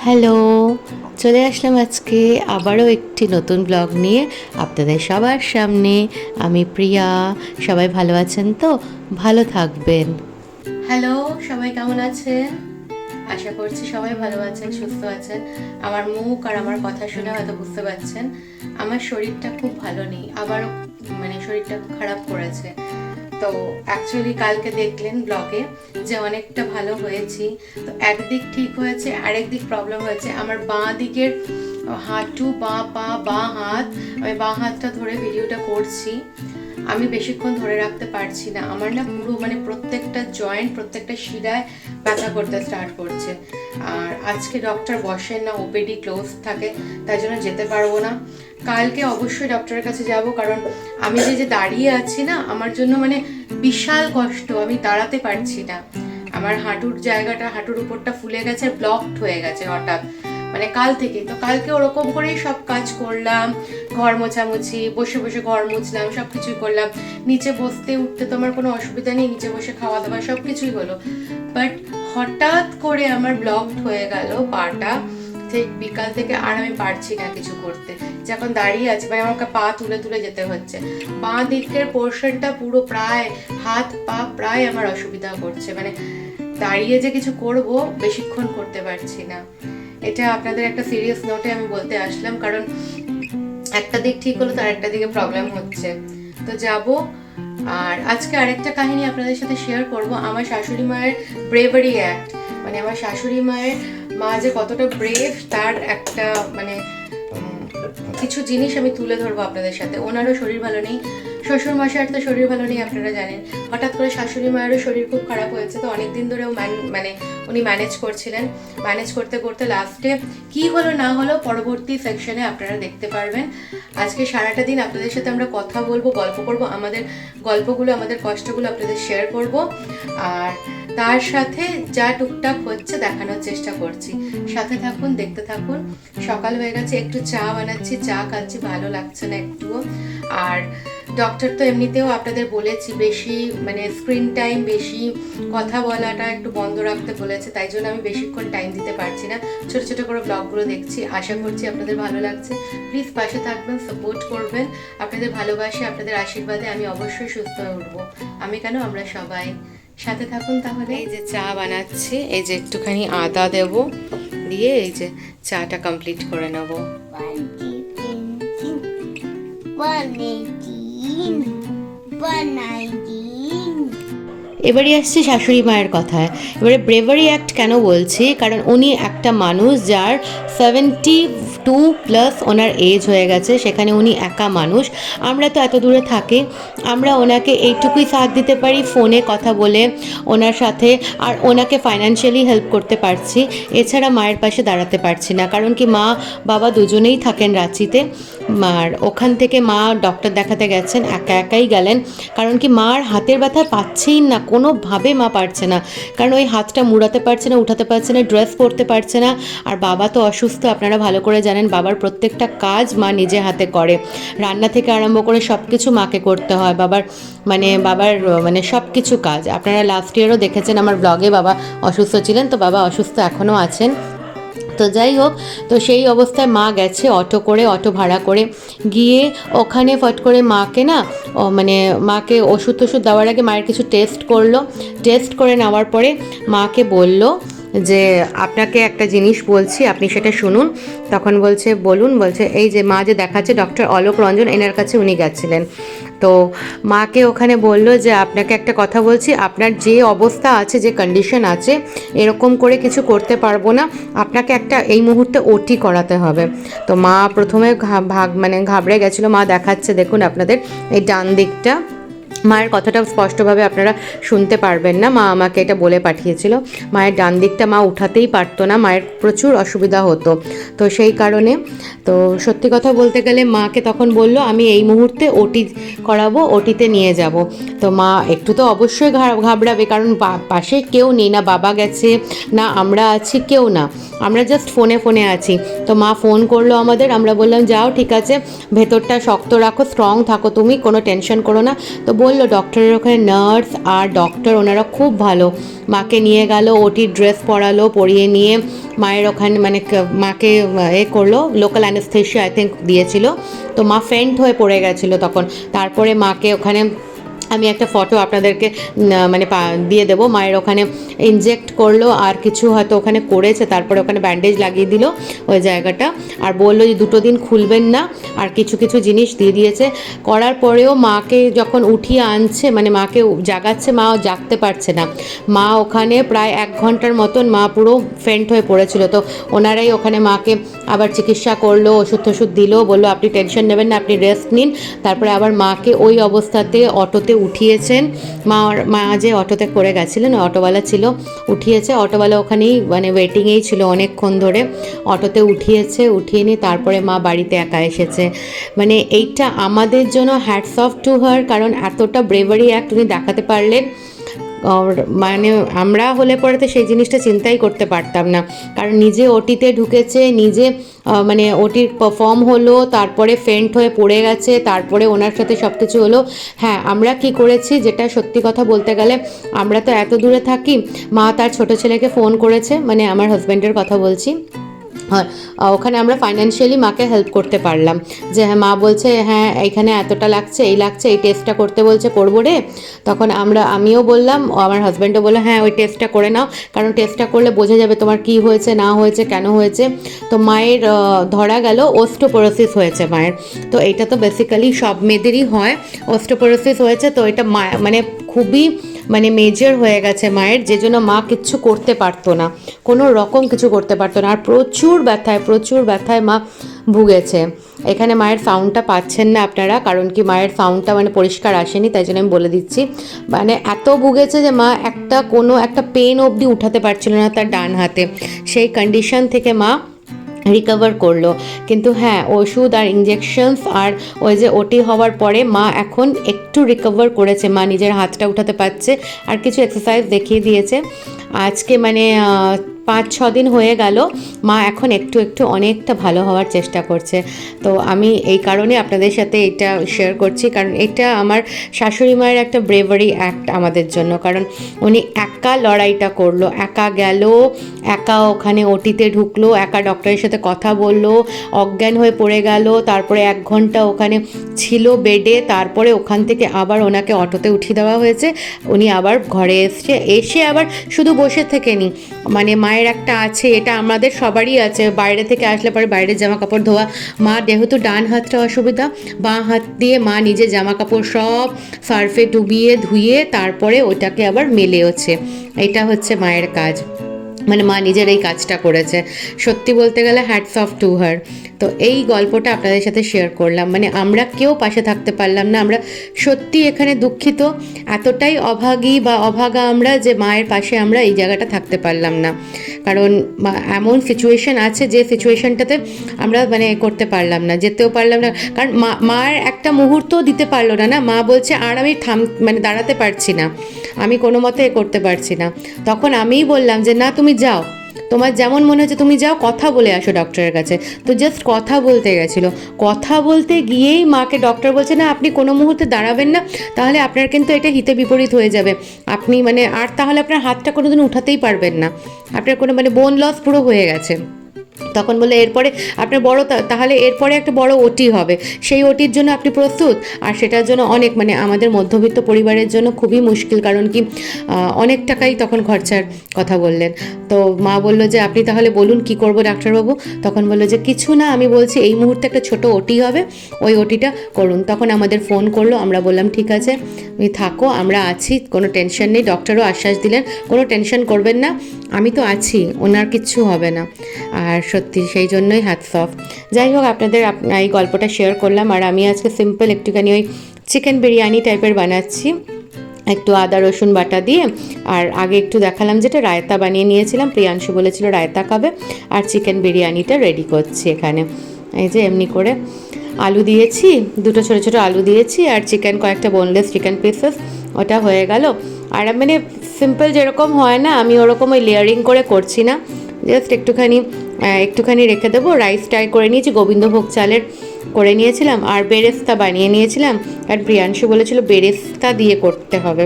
Hello, চলে আসলাম আজকে আবারও একটি নতুন ব্লগ নিয়ে আপনাদের সবার সামনে। আমি প্রিয়া। সবাই ভালো আছেন তো? ভালো থাকবেন। হ্যালো, সবাই কেমন আছেন? আশা করছি সবাই ভালো আছেন, সুস্থ আছেন। আমার মুখ আর আমার কথা শুনে হয়তো বুঝতে পারছেন আমার শরীরটা খুব ভালো নেই, আবারও শরীরটা খারাপ করেছে। তো অ্যাকচুয়ালি কালকে দেখলেন ব্লগে যে অনেকটা ভালো হয়েছি। তো একদিক ঠিক হয়েছে, আরেক দিক প্রবলেম হয়েছে। আমার বাঁ দিকের হাঁটু, বাঁ পা, বাঁ হাত, আমি বাঁ হাতটা ধরে ভিডিওটা করছি, আমি বেশিক্ষণ ধরে রাখতে পারছি না। আমার না পুরো প্রত্যেকটা জয়েন্ট, প্রত্যেকটা শিরায় ব্যথা করতে স্টার্ট করছে। আর আজকে ডক্টর বসেন না, ওপিডি ক্লোজ থাকে, তাই জন্য যেতে পারবো না। কালকে অবশ্যই ডক্টরের কাছে যাব, কারণ আমি যে দাঁড়িয়ে আছি না, আমার জন্য বিশাল কষ্ট, আমি দাঁড়াতে পারছি না। আমার হাঁটুর জায়গাটা, হাঁটুর উপরটা ফুলে গেছে, ব্লকড হয়ে গেছে হঠাৎ, কাল থেকে। তো কালকে ওরকম করেই সব কাজ করলাম, ঘর মোছামুছি, বসে বসে ঘর মুছলাম, সব কিছুই করলাম। নিচে বসতে উঠতে তো আমার কোনো অসুবিধা নেই, নিচে বসে খাওয়া দাওয়া সব কিছুই হলো। বাট হঠাৎ করে আমার ব্লকড হয়ে গেল পাটা। ঠিক বিকাল থেকে আর আমি পারছি না কিছু করতে, যখন দাঁড়িয়ে আছি আমাকে পা তুলে তুলে যেতে হচ্ছে। বাঁ দিকের পোর্শনটা পুরো প্রায় হাত পা প্রায় আমার অসুবিধা করছে, দাঁড়িয়ে যে কিছু করব বেশিক্ষণ করতে পারছি না। এটা আপনাদের একটা সিরিয়াস নোটে আমি বলতে আসলাম, কারণ একটা দিক ঠিক হলো তার একটা দিকে প্রবলেম হচ্ছে। তো যাব। আর আজকে আরেকটা কাহিনী আপনাদের সাথে শেয়ার করব, আমার শাশুড়ি মায়ের ব্রেভারি অ্যাক্ট। আমার শাশুড়ি মায়ের মা যে কতটা ব্রেভ, তার একটা কিছু জিনিস আমি তুলে ধরবো আপনাদের সাথে। ওনারও শরীর ভালো নেই, শ্বশুর মশাইয়ের তো শরীর ভালো নেই, আপনারা জানেন। হঠাৎ করে শাশুড়ি মায়েরও শরীর খুব খারাপ হয়েছে। তো অনেকদিন ধরেও উনি ম্যানেজ করছিলেন। ম্যানেজ করতে করতে লাস্টে কি হলো না হলো পরবর্তী সেকশনে আপনারা দেখতে পারবেন। আজকে সারাটা দিন আপনাদের সাথে আমরা কথা বলবো, গল্প করব, আমাদের গল্পগুলো, আমাদের কষ্টগুলো আপনাদের শেয়ার করব। আর তার সাথে যা টুকটাক হচ্ছে দেখানোর চেষ্টা করছি। সাথে থাকুন, দেখতে থাকুন। সকাল হয়ে গেছে, একটু চা বানাচ্ছি, চা খাচ্ছি, ভালো লাগছে না একটুও। আর ডক্টর তো এমনিতেও আপনাদের বলেছি বেশি স্ক্রিন টাইম, বেশি কথা বলাটা একটু বন্ধ রাখতে বলেছে, তাই জন্য আমি বেশিক্ষণ টাইম দিতে পারছি না। ছোট ছোট করে ব্লগগুলো দেখছি, আশা করছি আপনাদের ভালো লাগছে। প্লিজ পাশে থাকবেন, সাপোর্ট করবেন। আপনাদের ভালোবাসে, আপনাদের আশীর্বাদে আমি অবশ্যই সুস্থ হয়ে উঠবো। আমি কেন, আমরা সবাই। সাথে থাকুন তাহলে। এই যে চা বানাচ্ছি, এই যে একটুখানি আদা দেব, দিয়ে এই যে চাটা কমপ্লিট করে নেব। এবারে আসছে শাশুড়ি মায়ের কথায়। এবারে ব্রেভারি অ্যাক্ট কেন বলছি, কারণ উনি একটা মানুষ যার 72+ ওনার এজ হয়ে গেছে, সেখানে উনি একা মানুষ। আমরা তো এত দূরে থাকি, আমরা ওনাকে এইটুকুই সাথ দিতে পারি ফোনে কথা বলে ওনার সাথে, আর ওনাকে ফাইন্যান্সিয়ালি হেল্প করতে পারছি। এছাড়া মায়ের পাশে দাঁড়াতে পারছি না, কারণ কি মা বাবা দুজনেই থাকেন রাঁচিতে। আর ওখান থেকে মা ডক্টর দেখাতে গেছেন, একা একাই গেলেন, কারণ কি মার হাতের ব্যথা পাচ্ছেই না, কোনোভাবে মা পারছে না, কারণ ওই হাতটা মুড়াতে পারছে না, উঠাতে পারছে না, ড্রেস পরতে পারছে না। আর বাবা তো অসুস্থ, আপনারা ভালো করে জানেন। বাবার প্রত্যেকটা কাজ মা নিজে হাতে করে, রান্না থেকে আরম্ভ করে সব কিছু মাকে করতে হয়। বাবার সব কিছু কাজ আপনারা লাস্ট ইয়ারও দেখেছেন আমার ব্লগে, বাবা অসুস্থ ছিলেন, তো বাবা অসুস্থ এখনও আছেন। তো যাই হোক, তো সেই অবস্থায় মা গেছে অটো করে, অটো ভাড়া করে গিয়ে ওখানে ফট করে মাকে মাকে ওষুধ টষুধ দেওয়ার আগে মায়ের কিছু টেস্ট করলো। টেস্ট করে নেওয়ার পরে মাকে বলল যে আপনাকে একটা জিনিস বলছি, আপনি সেটা শুনুন। তখন বলছে বলুন। বলছে এই যে মা যে দেখাচ্ছে ডক্টর অলোক রঞ্জন, এনার কাছে উনি গেছিলেন। তো মাকে ওখানে বলল যে আপনাকে একটা কথা বলছি, আপনার যে অবস্থা আছে, যে কন্ডিশন আছে, এরকম করে কিছু করতে পারবো না, আপনাকে একটা এই মুহূর্তে ওটি করাতে হবে। তো মা প্রথমে ঘাবড়ে গেছিলো। মা দেখাচ্ছে, দেখুন আপনাদের এই ডান দিকটা, মায়ের কথাটা স্পষ্টভাবে আপনারা শুনতে পারবেন না, মা আমাকে এটা বলে পাঠিয়েছিল। মায়ের ডান দিকটা মা উঠাতেই পারতো না, মায়ের প্রচুর অসুবিধা হতো। তো সেই কারণে, তো সত্যি কথা বলতে গেলে মাকে তখন বলল আমি এই মুহূর্তে ওটি করাবো, ওটিতে নিয়ে যাব। তো মা একটু তো অবশ্যই ঘাবড়াবে, কারণ পাশে কেউ নেই, না বাবা গেছে, না আমরা আছি, কেউ না, আমরা জাস্ট ফোনে আছি। তো মা ফোন করলো আমাদের, আমরা বললাম যাও ঠিক আছে, ভেতরটা শক্ত রাখো, স্ট্রং থাকো, তুমি কোনো টেনশন করো না। তো বললো ডক্টরের ওখানে নার্স আর ডক্টর ওনারা খুব ভালো, মাকে নিয়ে গেল, ওটির ড্রেস পরালো, পরিয়ে নিয়ে মায়ের ওখানে মানে মাকে করলো, লোকাল অ্যানেস্থেশিয়া আই থিঙ্ক দিয়েছিল। তো মা ফেন্ট হয়ে পড়ে গেছিলো তখন। তারপরে মাকে ওখানে আমি একটা ফটো আপনাদেরকে মানে দিয়ে দেবো, মায়ের ওখানে ইনজেক্ট করলো আর কিছু হয়তো ওখানে করেছে, তারপরে ওখানে ব্যান্ডেজ লাগিয়ে দিল ওই জায়গাটা, আর বললো যে 2 দিন খুলবেন না, আর কিছু কিছু জিনিস দিয়ে দিয়েছে। করার পরেও মাকে যখন উঠিয়ে আনছে মানে মাকে জাগাচ্ছে, মা জাগতে পারছে না। মা ওখানে প্রায় 1 ঘন্টার মতন মা পুরো ফেন্ট হয়ে পড়েছিল। তো ওনারাই ওখানে মাকে আবার চিকিৎসা করলো, ওষুধ টষুধ দিল, বললো আপনি টেনশন নেবেন না, আপনি রেস্ট নিন। তারপরে আবার মাকে ওই অবস্থাতে অটোতে উঠিয়েছেন। মা যে অটোতে করে গেছিলেন, অটোওয়ালা ছিল, উঠিয়েছে। অটোওয়ালা ওখানেই মানে ওয়েটিংয়েই ছিল অনেকক্ষণ ধরে, অটোতে উঠিয়ে নিয়ে তারপরে মা বাড়িতে একা এসেছে। মানে এইটা আমাদের জন্য হ্যাটস অফ টু হার, কারণ এতটা ব্রেভারি অ্যাক্ট উনি দেখাতে পারলেন। মানে আমরা হলে পরে তো সেই জিনিসটা চিন্তাই করতে পারতাম না, কারণ নিজে ওটিতে ঢুকেছে, নিজে মানে ওটির পারফর্ম হলো, তারপরে ফেন্ট হয়ে পড়ে গেছে, তারপরে ওনার সাথে সব কিছু হলো। হ্যাঁ, আমরা কি করেছি, যেটা সত্যি কথা বলতে গেলে, আমরা তো এত দূরে থাকি, মা তার ছোট ছেলেকে ফোন করেছে, মানে আমার হাজব্যান্ডের কথা বলছি। ওখানে আমরা ফাইন্যান্সিয়ালি মাকে হেল্প করতে পারলাম, যে হ্যাঁ মা বলছে হ্যাঁ এইখানে এতটা লাগছে, এই লাগছে, এই টেস্টটা করতে বলছে, করবো রে। তখন আমিও বললাম, আমার হাজব্যান্ডও বললো হ্যাঁ ওই টেস্টটা করে নাও, কারণ টেস্টটা করলে বোঝা যাবে তোমার কি হয়েছে না হয়েছে, কেন হয়েছে। তো মায়ের ধরা গেল অস্টিওপোরোসিস হয়েছে মায়ের। তো এটা তো বেসিক্যালি সব মেয়েদেরই হয়, অস্টিওপোরোসিস হয়েছে। তো এটা মানে খুবই মানে মেজর হয়ে গেছে মায়ের, যে জন্য মা কিচ্ছু করতে পারতো না, কোনো রকম কিছু করতে পারতো না, আর প্রচুর ব্যথায় মা ভুগেছে। এখানে মায়ের সাউন্ডটা পাচ্ছেন না আপনারা, কারণ কি মায়ের সাউন্ডটা মানে পরিষ্কার আসেনি, তাই জন্য আমি বলে দিচ্ছি। মানে এত ভুগেছে যে মা কোনো একটা পেন অবধি উঠাতে পারছিল না তার ডান হাতে, সেই কন্ডিশন থেকে মা রিকভার করলো। কিন্তু হ্যাঁ, ওষুধ আর ইঞ্জেকশনস আর ওই যে ওটি হওয়ার পরে মা এখন একটু রিকভার করেছে, মা নিজের হাতটা উঠাতে পারছে, আর কিছু এক্সারসাইজ দেখিয়ে দিয়েছে। আজকে মানে 5-6 দিন হয়ে গেল, মা এখন একটু অনেকটা ভালো হওয়ার চেষ্টা করছে। তো আমি এই কারণে আপনাদের সাথে এটা শেয়ার করছি, কারণ এটা আমার শাশুড়ি মায়ের একটা ব্রেভারি অ্যাক্ট আমাদের জন্য, কারণ উনি একা লড়াইটা করলো, একা গেল, একা ওখানে ওটিতে ঢুকলো, একা ডক্টরের সাথে কথা বললো, অজ্ঞান হয়ে পড়ে গেল, তারপরে 1 ঘন্টা ওখানে ছিল বেডে, তারপরে ওখান থেকে আবার ওনাকে অটোতে উঠিয়ে দেওয়া হয়েছে, উনি আবার ঘরে এসে আবার শুধু বসে থেকেনি, মানে মায়ের একটা আছে, এটা আমাদের সবারই আছে, বাইরে থেকে আসলে পরে বাইরের জামা কাপড় ধোয়া। মা যেহেতু ডান হাতটা অসুবিধা, বাঁ হাত দিয়ে মা নিজের জামা কাপড় সব সার্ফে ডুবিয়ে ধুয়ে তারপরে ওটাকে আবার মেলেওছে। এটা হচ্ছে মায়ের কাজ, মানে মা নিজের এই কাজটা করেছে। সত্যি বলতে গেলে হ্যাটস অফ টু হার। তো এই গল্পটা আপনাদের সাথে শেয়ার করলাম, মানে আমরা কেউ পাশে থাকতে পারলাম না, আমরা সত্যি এখানে দুঃখিত, এতটাই অভাগী বা অভাগা আমরা, যে মায়ের পাশে আমরা এই জায়গাটা থাকতে পারলাম না, কারণ এমন সিচুয়েশন আছে যে সিচুয়েশনটাতে আমরা মানে করতে পারলাম না, যেতেও পারলাম না, কারণ মার একটা মুহূর্তও দিতে পারলো না। মা বলছে আর আমি মানে দাঁড়াতে পারছি না, আমি কোনো মতে করতে পারছি না। তখন আমিই বললাম যে না তুমি যাও, তোমার যেমন মনে হচ্ছে তুমি যাও, কথা বলে আসো ডক্টরের কাছে। তো জাস্ট কথা বলতে গেছিলো, কথা বলতে গিয়েই মাকে ডক্টর বলছে না আপনি কোনো মুহূর্তে দাঁড়াবেন না, তাহলে আপনার কিন্তু এটা হিতে বিপরীত হয়ে যাবে, আপনি মানে আর তাহলে আপনার হাতটা কোনোদিন উঠাতেই পারবেন না, আপনার কোনো মানে বোন লস পুরো হয়ে গেছে। তখন বলে এরপরে আপনার বড়, তাহলে এরপরে একটা বড় ওটি হবে, সেই ওটির জন্য আপনি প্রস্তুত? আর সেটার জন্য অনেক মানে আমাদের মধ্যবিত্ত পরিবারের জন্য খুবই মুশকিল, কারণ কি অনেক টাকাই তখন খরচার কথা বললেন। তো মা বলল যে আপনি তাহলে বলুন কি করব ডাক্তারবাবু। তখন বললো যে কিছু না, আমি বলছি এই মুহূর্তে একটা ছোট ওটি হবে, ওই ওটিটা করুন। তখন আমাদের ফোন করলো, আমরা বললাম ঠিক আছে তুমি থাকো, আমরা আছি, কোনো টেনশন নেই। ডক্টরও আশ্বাস দিলেন কোনো টেনশন করবেন না, আমি তো আছি, ওনার কিচ্ছু হবে না। আর সত্যি সেই জন্যই হ্যাটস অফ। যাই হোক, আপনাদের এই গল্পটা শেয়ার করলাম। আর আমি আজকে সিম্পল একটুখানি ওই চিকেন বিরিয়ানি টাইপের বানাচ্ছি, একটু আদা রসুন বাটা দিয়ে, আর আগে একটু দেখালাম যেটা রায়তা বানিয়ে নিয়েছিলাম, প্রিয়াংশু বলেছিল রায়তা খাবে, আর চিকেন বিরিয়ানিটা রেডি করছি এখানে। এই যে এমনি করে আলু দিয়েছি, 2 ছোটো ছোটো আলু দিয়েছি, আর চিকেন কয়েকটা বোনলেস চিকেন পিসেস, ওটা হয়ে গেল। আর মানে সিম্পল যেরকম হয় না, আমি ওরকম ওই লেয়ারিং করে করছি না, জাস্ট একটুখানি একটুখানি রেখে দেবো। রাইসটাই করে নিয়েছি, গোবিন্দভোগ চালের করে নিয়েছিলাম, আর বেরেস্তা বানিয়ে নিয়েছিলাম। আর প্রিয়াংশু বলেছিল বেরেস্তা দিয়ে করতে হবে,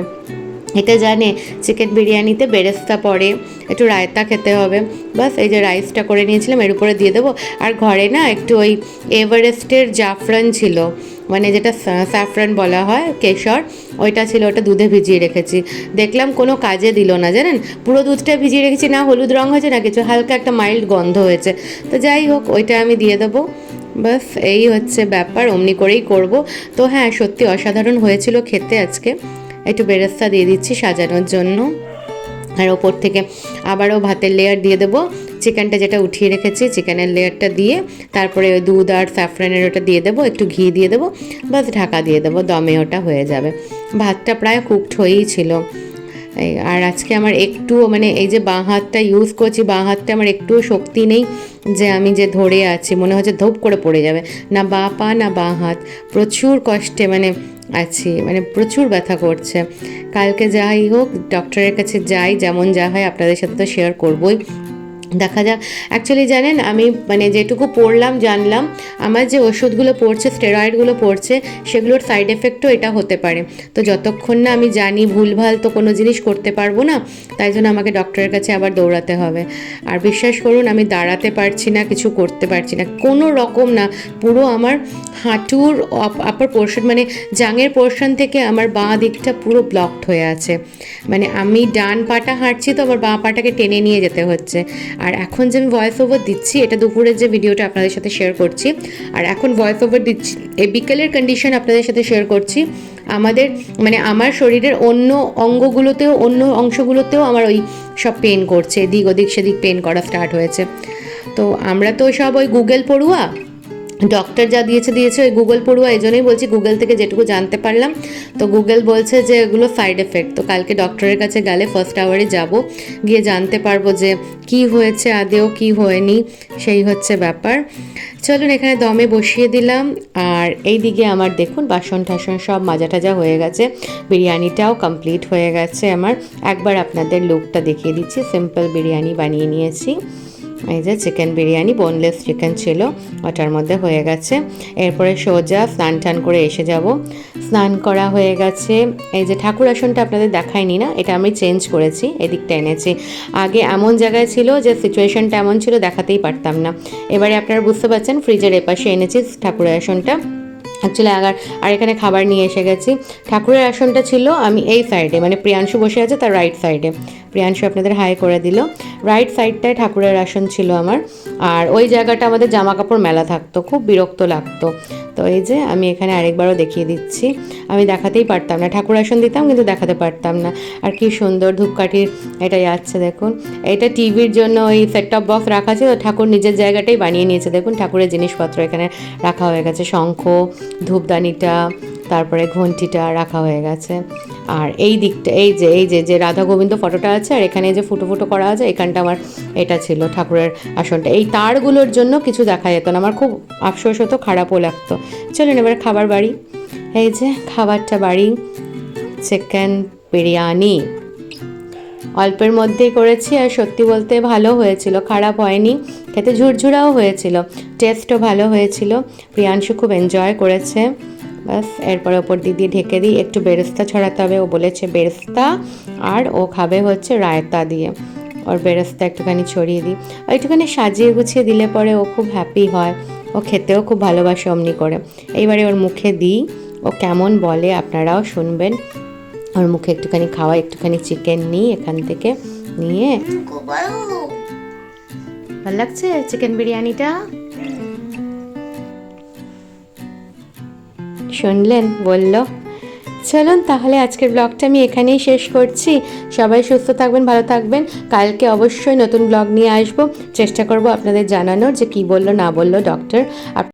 এটা জানে চিকেন বিরিয়ানিতে বেরেস্তা পড়ে, একটু রায়তা খেতে হবে। বাস এই যে রাইসটা করে নিয়েছিলাম, এর উপরে দিয়ে দেবো। আর ঘরে না একটু ওই এভারেস্টের জাফরান ছিল, মানে যেটা স্যাফরান বলা হয়, কেশর, ওইটা ছিল, ওটা দুধে ভিজিয়ে রেখেছি। দেখলাম কোনো কাজে দিল না জানেন, পুরো দুধটা ভিজিয়ে রেখেছি, না হলুদ রঙ হয়েছে না কিছু, হালকা একটা মাইল্ড গন্ধ হয়েছে। তো যাই হোক, ওইটা আমি দিয়ে দেবো। বাস এই হচ্ছে ব্যাপার, অমনি করেই করব। তো হ্যাঁ, সত্যি অসাধারণ হয়েছিল খেতে আজকে। একটু বেরেস্তা দিয়ে দিচ্ছি সাজানোর জন্য, আর ওপর থেকে আবারও ভাতের লেয়ার দিয়ে দেবো। চিকেনটা যেটা উঠিয়ে রেখেছি, চিকেনের লেয়ারটা দিয়ে তারপরে ওই দুধ আর স্যাফরানের ওটা দিয়ে দেবো, একটু ঘি দিয়ে দেবো, বাস ঢাকা দিয়ে দেবো, দমে ওটা হয়ে যাবে। ভাতটা প্রায় কুকড হয়েই ছিল। আর আজকে আমার একটুও মানে এই যে বাঁ হাতটা ইউজ করছি, বাঁ হাতটা আমার একটুও শক্তি নেই যে আমি যে ধরে আছি, মনে হচ্ছে ধপ করে পড়ে যাবে, না বাঁ পা না বাঁ হাত, প্রচুর কষ্টে মানে আছি, মানে প্রচুর ব্যথা করছে। কালকে যাই হোক ডক্টরের কাছে যাই, যেমন যা হয় আপনাদের সাথে তো শেয়ার করবই, দেখা যাক। অ্যাকচুয়ালি জানেন আমি মানে যেটুকু পড়লাম জানলাম, আমার যে ওষুধগুলো পড়ছে, স্টেরয়েডগুলো পড়ছে, সেগুলোর সাইড এফেক্টও এটা হতে পারে। তো যতক্ষণ না আমি জানি, ভুলভাল তো কোনো জিনিস করতে পারবো না, তাই জন্য আমাকে ডক্টরের কাছে আবার দৌড়াতে হবে। আর বিশ্বাস করুন আমি দাঁড়াতে পারছি না, কিছু করতে পারছি না, কোনো রকম না। পুরো আমার হাঁটুর আপার পোর্শন মানে জাঙের পোর্শন থেকে আমার বাঁ দিকটা পুরো ব্লকড হয়ে আছে। মানে আমি ডান পাটা হাঁটছি তো আমার বাঁ পাটাকে টেনে নিয়ে যেতে হচ্ছে। আর এখন যে আমি ভয়েস ওভার দিচ্ছি, এটা দুপুরের যে ভিডিওটা আপনাদের সাথে শেয়ার করছি, আর এখন ভয়েস ওভার দিচ্ছি এই বিকেলের কন্ডিশন আপনাদের সাথে শেয়ার করছি। আমাদের মানে আমার শরীরের অন্য অঙ্গগুলোতেও, অন্য অংশগুলোতেও আমার ওই সব পেন করছে, এদিক ওদিক সেদিক পেন করা স্টার্ট হয়েছে। তো আমরা তো সব ওই গুগল পড়ুয়া, ডক্টর যা দিয়েছে ওই গুগল পড়ুয়া, এই জন্যই বলছি গুগল থেকে যেটুকু জানতে পারলাম। তো গুগল বলছে যে এগুলো সাইড এফেক্ট। তো কালকে ডক্টরের কাছে গেলে ফার্স্ট আওয়ারে যাব, গিয়ে জানতে পারবো যে কি হয়েছে আদেও কি হয়নি, সেই হচ্ছে ব্যাপার। চলুন এখানে দমে বসিয়ে দিলাম। আর এই দিকে আমার দেখুন বাসন টাসন সব মাজা টাজা হয়ে গেছে, বিরিয়ানিটাও কমপ্লিট হয়ে গেছে আমার। একবার আপনাদের লুকটা দেখিয়ে দিচ্ছি, সিম্পল বিরিয়ানি বানিয়ে নিয়েছি। এই যে চিকেন বিরিয়ানি, বোনলেস চিকেন ছিল, ওটার মধ্যে হয়ে গেছে। এরপরে সোজা স্নান টান করে এসে যাব। স্নান করা হয়ে গেছে। এই যে ঠাকুর আসনটা আপনাদের দেখাইনি না, এটা আমি চেঞ্জ করেছি, এদিকটা এনেছি। আগে এমন জায়গায় ছিল যে সিচুয়েশনটা এমন ছিল দেখাতেই পারতাম না, এবারে আপনারা বুঝতে পারছেন, ফ্রিজের এপাশে এনেছি ঠাকুরের আসনটা। অ্যাকচুয়ালি আর এখানে খাবার নিয়ে এসে গেছি। ঠাকুরের আসনটা ছিল আমি এই সাইডে, মানে প্রিয়াংশু বসে আছে তার রাইট সাইডে, প্রিয়াংশু আপনাদের হাই করে দিল, রাইট সাইডটায় ঠাকুরের আসন ছিল আমার। আর ওই জায়গাটা আমাদের জামা কাপড় মেলা থাকতো, খুব বিরক্ত লাগতো। তো এই যে আমি এখানে আরেকবারও দেখিয়ে দিচ্ছি, আমি দেখাতেই পারতাম না, ঠাকুর আসন দিতাম কিন্তু দেখাতে পারতাম না। আর কি সুন্দর ধূপকাঠির এটা যাচ্ছে দেখুন, এটা টিভির জন্য ওই সেট টপ বক্স রাখা ছিল, ঠাকুর নিজের জায়গাটাই বানিয়ে নিয়েছে। দেখুন ঠাকুরের জিনিসপত্র এখানে রাখা হয়ে গেছে, শঙ্খ, ধূপদানিটা, তারপরে ঘন্টিটা রাখা হয়ে গেছে। আর এই দিকটা এই যে রাধা গোবিন্দ ফটোটা আছে, আর এখানে যে ফুটো ফুটো করা আছে, এখানটা আমার এটা ছিল ঠাকুরের আসনটা। এই তারগুলোর জন্য কিছু দেখা যেত না, আমার খুব আফসোস হতো, খারাপও লাগতো। চলুন এবার খাবার বাড়ি। এই যে খাবারটা বাড়ি, চিকেন বিরিয়ানি অল্পের মধ্যেই করেছি, আর সত্যি বলতে ভালো হয়েছিল, খারাপ হয়নি, খেতে ঝুরঝুরাও হয়েছিল, টেস্টও ভালো হয়েছিল। প্রিয়াংশু খুব এনজয় করেছে। বাস এরপরে ওপর দিয়ে ঢেকে দিই, একটু বেরেস্তা ছড়াতে হবে, ও বলেছে বেরেস্তা, আর ও খাবে হচ্ছে রায়তা দিয়ে, ওর বেরেস্তা একটুখানি ছড়িয়ে দিই, একটুখানি সাজিয়ে গুছিয়ে দিলে পরে ও খুব হ্যাপি হয়, ও খেতেও খুব ভালোবাসে অমনি করে। এইবারে ওর মুখে দিই, ও কেমন বলে আপনারাও শুনবেন। ওর মুখে একটুখানি খাওয়া, একটুখানি চিকেন নিই এখান থেকে নিয়ে। ভালো লাগছে চিকেন বিরিয়ানিটা, শুনলেন বলল। চলুন তাহলে আজকের ব্লগটা আমি এখানেই শেষ করছি। সবাই সুস্থ থাকবেন, ভালো থাকবেন। কালকে অবশ্যই নতুন ব্লগ নিয়ে আসবো, চেষ্টা করব আপনাদের জানানোর যে কী বললো না বললো ডক্টর।